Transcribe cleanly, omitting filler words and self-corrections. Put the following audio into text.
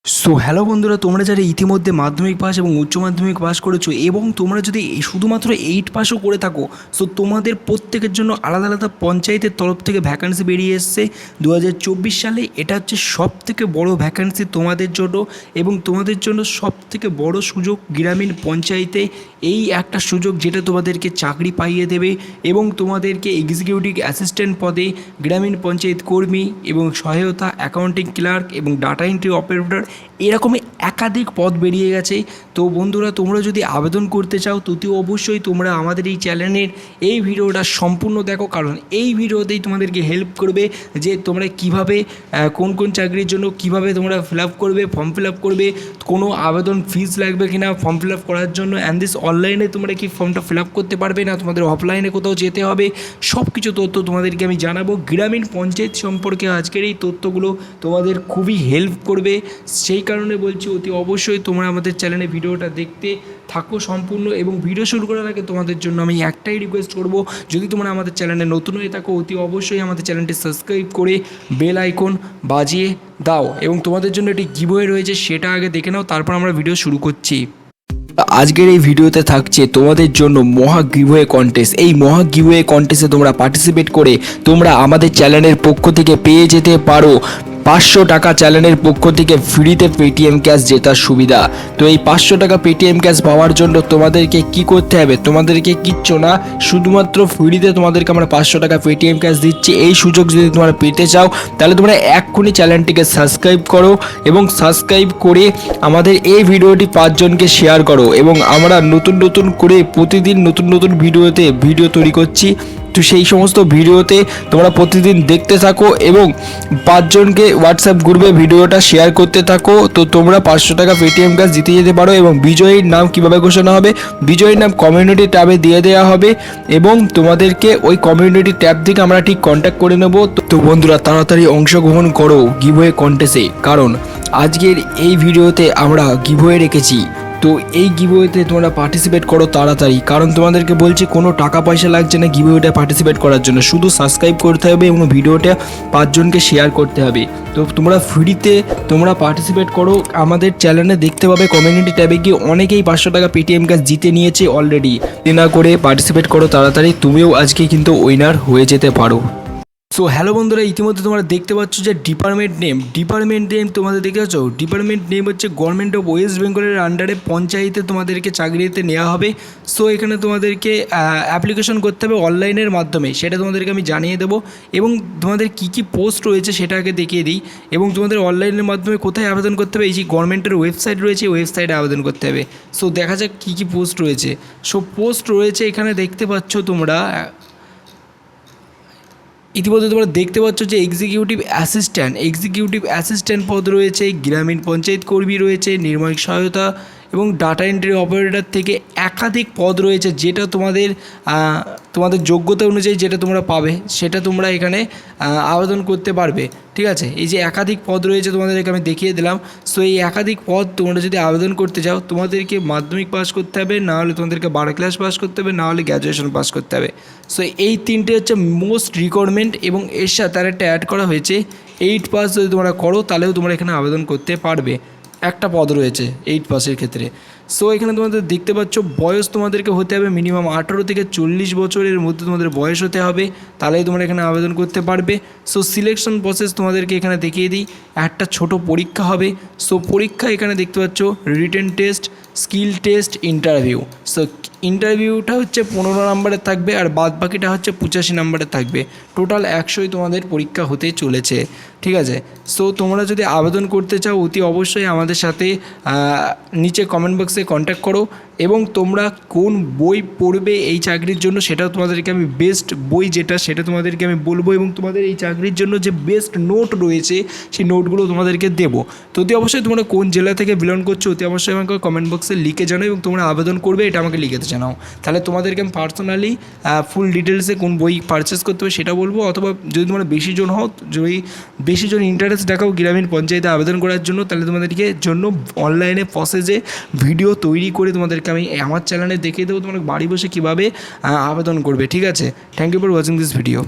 So hello বন্ধুরা, তোমরা যারা ইতিমধ্যে মাধ্যমিক পাস এবং উচ্চ মাধ্যমিক পাস করেছো এবং তোমরা যদি শুধুমাত্র 8 পাসও করে থাকো, সো তোমাদের প্রত্যেকের জন্য আলাদা আলাদা পঞ্চায়েতের তরফ থেকে ভ্যাকান্সি বেরিয়ে এসছে 2024 সালে। এটা হচ্ছে সবথেকে বড় ভ্যাকান্সি তোমাদের জন্য এবং তোমাদের জন্য সবথেকে বড় সুযোগ গ্রামীণ পঞ্চায়েতে। এই একটা সুযোগ যেটা তোমাদেরকে চাকরি পাইয়ে দেবে এবং তোমাদেরকে এক্সিকিউটিভ অ্যাসিস্ট্যান্ট পদে গ্রামীণ পঞ্চায়েত কর্মী এবং সহায়তা অ্যাকাউন্টিং ক্লার্ক এবং ডাটা এন্ট্রি অপারেটর এরকমই একাধিক পদ বেরিয়ে গেছে। তো বন্ধুরা, তোমরা যদি আবেদন করতে চাও তো অবশ্যই তোমরা আমাদের এই চ্যানেলের এই ভিডিওটা সম্পূর্ণ দেখো, কারণ এই ভিডিওতেই তোমাদেরকে হেল্প করবে যে তোমরা কিভাবে কোন কোন চাকরির জন্য কিভাবে তোমরা ফিল আপ করবে, ফর্ম ফিল আপ করবে, কোনো আবেদন ফিস লাগবে কিনা ফর্ম ফিল আপ করার জন্য, অ্যান্ড দিস অনলাইনে তোমরা কি ফর্মটা ফিল আপ করতে পারবে না, তোমাদের অফলাইনে কোথাও যেতে হবে, সব কিছু তথ্য তোমাদেরকে আমি জানাবো। গ্রামীণ পঞ্চায়েত সম্পর্কে আজকের এই তথ্যগুলো তোমাদের খুবই হেল্প করবে, সেই কারণে বলছি অতি অবশ্যই তোমরা আমাদের চ্যানেলে ভিডিওটা দেখতে থাকো সম্পূর্ণ। এবং ভিডিও শুরু করার আগে তোমাদের জন্য আমি একটাই রিকোয়েস্ট করব, যদি তোমরা আমাদের চ্যানেলে নতুন হয়ে থাকো অতি অবশ্যই আমাদের চ্যানেলটি সাবস্ক্রাইব করে বেল আইকন বাজিয়ে দাও এবং তোমাদের জন্য একটি গিভওয়ে রয়েছে সেটা আগে দেখে নাও, তারপর আমরা ভিডিও শুরু করছি। আজকের এই ভিডিওতে থাকছে তোমাদের জন্য মহা গিভওয়ে কন্টেস্ট। এই মহা গিভওয়ে কন্টেস্টে তোমরা পার্টিসিপেট করে তোমরা আমাদের চ্যানেলের পক্ষ থেকে পেয়ে যেতে পারো 500 টাকা চ্যানেলের পক্ষ থেকে ফ্রিতে পেটিএম ক্যাশ জেতার সুবিধা। তো এই 500 টাকা পেটিএম ক্যাশ পাওয়ার জন্য তোমাদেরকে কি করতে হবে, তোমাদেরকে কিচ্ছু না, শুধুমাত্র ফ্রিতে তোমাদেরকে আমরা 500 টাকা পেটিএম ক্যাশ দিচ্ছি। এই সুযোগ যদি তোমরা পেতে চাও তাহলে তোমরা এক্ষুনি চ্যানেলটিকে সাবস্ক্রাইব করো এবং সাবস্ক্রাইব করে আমাদের এই ভিডিওটি 5 জনকে শেয়ার করো। এবং আমরা নতুন নতুন করে প্রতিদিন নতুন নতুন ভিডিও তৈরি করছি, তো সেই সমস্ত ভিডিওতে তোমরা প্রতিদিন দেখতে থাকো এবং 5 জনকে হোয়াটসঅ্যাপ গ্রুপে ভিডিওটা শেয়ার করতে থাকো। তো তোমরা 500 টাকা পেটিএম ক্যাশ জিতে যেতে পারো। এবং বিজয়ীর নাম কিভাবে ঘোষণা হবে, বিজয়ীর নাম কমিউনিটি ট্যাবে দিয়ে দেওয়া হবে এবং তোমাদেরকে ওই কমিউনিটি ট্যাব থেকে আমরা ঠিক কন্ট্যাক্ট করে নেব। তো বন্ধুরা, তাড়াতাড়ি অংশগ্রহণ করো গিভওয়ে কন্টেস্টে, কারণ আজকের এই ভিডিওতে আমরা গিভওয়ে রেখেছি। তো এই গিভওয়েতে তোমরা পার্টিসিপেট করো তাড়াতাড়ি, কারণ তোমাদেরকে বলছি কোনো টাকা পয়সা লাগছে না গিভওয়েটা পার্টিসিপেট করার জন্য, শুধু সাবস্ক্রাইব করতে হবে এবং ভিডিওটা 5 জনকে শেয়ার করতে হবে। তো তোমরা ফ্রিতে তোমরা পার্টিসিপেট করো, আমাদের চ্যানেলে দেখতে পাবে কমিউনিটি ট্যাবে গিয়ে অনেকেই 500 টাকা পেটিএম ক্যাশ জিতে নিয়েছে অলরেডি। না করে পার্টিসিপেট করো তাড়াতাড়ি, তুমিও আজকে কিন্তু উইনার হয়ে যেতে পারো। সো হ্যালো বন্ধুরা, ইতিমধ্যে তোমরা দেখতে পাচ্ছ যে ডিপার্টমেন্ট নেম তোমাদের দেখতে পাচ্ছ, ডিপার্টমেন্ট নেম হচ্ছে গভর্নমেন্ট অফ ওয়েস্ট বেঙ্গলের আন্ডারে পঞ্চায়েতে তোমাদেরকে চাকরিতে নেওয়া হবে। সো এখানে তোমাদেরকে অ্যাপ্লিকেশন করতে হবে অনলাইনের মাধ্যমে, সেটা তোমাদেরকে আমি জানিয়ে দেবো। এবং তোমাদের কী কী পোস্ট রয়েছে সেটা আগে দেখিয়ে দিই। এবং তোমাদের অনলাইনের মাধ্যমে কোথায় আবেদন করতে হবে, এই যে গভর্নমেন্টের ওয়েবসাইট রয়েছে ওয়েবসাইটে আবেদন করতে হবে। সো দেখা যাক কী কী পোস্ট রয়েছে। সো পোস্ট রয়েছে এখানে দেখতে পাচ্ছ তোমরা, ইতিমধ্যে তোমরা দেখতে পাচ্ছ যে এক্সিকিউটিভ অ্যাসিস্ট্যান্ট পদ রয়েছে, গ্রামীণ পঞ্চায়েত কর্মী রয়েছে, নির্বাহী সহায়তা এবং ডাটা এন্ট্রি অপারেটর থেকে একাধিক পদ রয়েছে, যেটা তোমাদের যোগ্যতা অনুযায়ী যেটা তোমরা পাবে সেটা তোমরা এখানে আবেদন করতে পারবে। ঠিক আছে, এই যে একাধিক পদ রয়েছে তোমাদেরকে আমি দেখিয়ে দিলাম। সো এই একাধিক পদ তোমরা যদি আবেদন করতে চাও তোমাদেরকে মাধ্যমিক পাস করতে হবে, না হলে তোমাদেরকে 12 ক্লাস পাস করতে হবে, না হলে গ্র্যাজুয়েশন পাস করতে হবে। সো এই তিনটে হচ্ছে মোস্ট রিকোয়ারমেন্ট এবং এর সাথে আর একটা অ্যাড করা হয়েছে 8 পাস যদি তোমরা করো তাহলেও তোমরা এখানে আবেদন করতে পারবে। একটা পদ রয়েছে 8 পাসের ক্ষেত্রে। সো এখানে তোমাদের দেখতে পাচ্ছ বয়স তোমাদেরকে হতে হবে মিনিমাম 18 থেকে 40 বছরের মধ্যে তোমাদের বয়স হতে হবে, তাহলেই তোমরা এখানে আবেদন করতে পারবে। সো সিলেকশন প্রসেস তোমাদেরকে এখানে দেখিয়ে দিই, একটা ছোট পরীক্ষা হবে। সো পরীক্ষা এখানে দেখতে পাচ্ছ written test, skill test, interview. So ইন্টারভিউটা হচ্ছে 15 নম্বরের থাকবে আর বাদ বাকিটা হচ্ছে 85 নম্বরের থাকবে। টোটাল 100ই তোমাদের পরীক্ষা হতে চলেছে। ঠিক আছে, সো তোমরা যদি আবেদন করতে চাও অতি অবশ্যই আমাদের সাথে নিচে কমেন্ট বক্সে কন্ট্যাক্ট করো। এবং তোমরা কোন বই পড়বে এই চাকরির জন্য সেটাও তোমাদেরকে আমি বেস্ট বই যেটা সেটা তোমাদেরকে আমি বলবো, এবং তোমাদের এই চাকরির জন্য যে বেস্ট নোট রয়েছে সেই নোটগুলো তোমাদেরকে দেবো। তো অতি অবশ্যই তোমরা কোন জেলা থেকে বিলং করছো অতি অবশ্যই আমাকে কমেন্ট বক্সে লিখে জানাও এবং তোমরা আবেদন করবে এটা আমাকে লিখে জানাও, তাহলে তোমাদেরকে আমি পার্সোনালি ফুল ডিটেলসে কোন বই পারচেস করতে হবে সেটা বলবো। অথবা যদি তোমরা বেশি জন হও, যদি বেশি জন ইন্টারেস্ট দেখাও গ্রামীণ পঞ্চায়েতে আবেদন করার জন্য, তাহলে তোমাদেরকে জন্য অনলাইনে প্রসেসে ভিডিও তৈরি করে তোমাদেরকে আমি আমার চ্যানেলে দেখিয়ে দেবো তোমরা বাড়ি বসে কীভাবে আবেদন করবে। ঠিক আছে, thank you for watching this video.